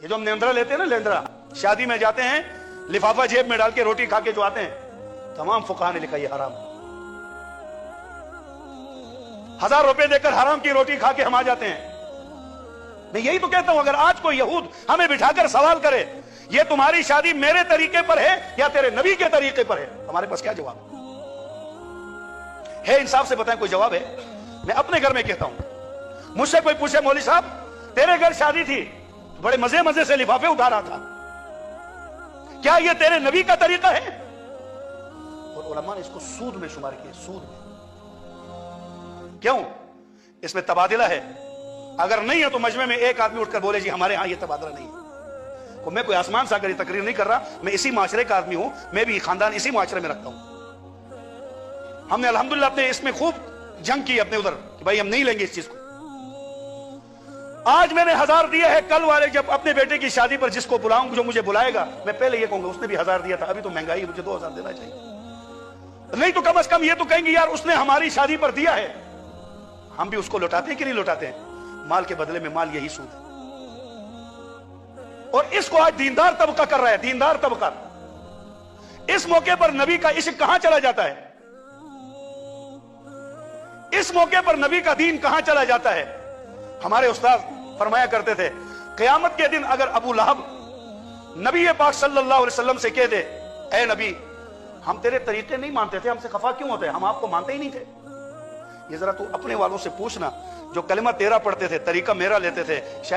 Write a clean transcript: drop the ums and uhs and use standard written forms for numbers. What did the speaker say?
یہ جو ہم لیندرا لیتے ہیں نا، لیندرا، شادی میں جاتے ہیں لفافہ جیب میں ڈال کے روٹی کھا کے جو آتے ہیں، تمام فقہا نے لکھا یہ حرام ہے۔ 1000 روپے دے کر حرام کی روٹی کھا کے ہم آ جاتے ہیں۔ میں یہی تو کہتا ہوں، اگر آج کوئی یہود ہمیں بٹھا کر سوال کرے یہ تمہاری شادی میرے طریقے پر ہے یا تیرے نبی کے طریقے پر ہے، ہمارے پاس کیا جواب ہے؟ انصاف سے بتائیں کوئی جواب ہے؟ میں اپنے گھر میں کہتا ہوں، مجھ سے کوئی پوچھے مولوی صاحب تیرے گھر شادی تھی، بڑے مزے مزے سے لفافے اٹھا رہا تھا، کیا یہ تیرے نبی کا طریقہ ہے؟ اور علماء نے اس کو سود میں شمار کیا، سود میں۔ کیوں؟ اس میں تبادلہ ہے، اگر نہیں ہے تو مجمع میں ایک آدمی اٹھ کر بولے جی ہمارے ہاں یہ تبادلہ نہیں ہے۔ میں کوئی آسمان سے آگر تقریر نہیں کر رہا، میں اسی معاشرے کا آدمی ہوں، میں بھی خاندان اسی معاشرے میں رکھتا ہوں۔ ہم نے الحمدللہ اپنے اس میں خوب جنگ کی اپنے ادھر کہ بھائی ہم نہیں لیں گے اس چیز کو۔ آج میں نے 1000 دیا ہے، کل والے جب اپنے بیٹے کی شادی پر جس کو بلاؤں جو مجھے بلائے گا، میں پہلے یہ کہوں گا اس نے بھی 1000 دیا تھا، ابھی تو مہنگائی ہے، مجھے 2000 دینا چاہیے۔ نہیں تو کم از کم یہ تو کہیں گے یار اس نے ہماری شادی پر دیا ہے، ہم بھی اس کو لوٹاتے ہیں کہ نہیں لوٹاتے ہیں؟ مال کے بدلے میں مال، یہی سود ہے۔ اور اس کو آج دیندار طبقہ کر رہا ہے، دیندار طبقہ۔ اس موقع پر نبی کا عشق کہاں چلا جاتا ہے؟ اس موقع پر نبی کا دین کہاں چلا جاتا ہے؟ ہمارے استاد فرمایا کرتے تھے قیامت کے دن اگر ابو لہب نبی پاک صلی اللہ علیہ وسلم سے کہہ دے اے نبی ہم تیرے طریقے نہیں مانتے تھے، ہم سے خفا کیوں ہوتے ہیں، ہم آپ کو مانتے ہی نہیں تھے۔ یہ ذرا تو اپنے والوں سے پوچھنا جو کلمہ تیرا پڑھتے تھے، طریقہ میرا لیتے تھے، شاید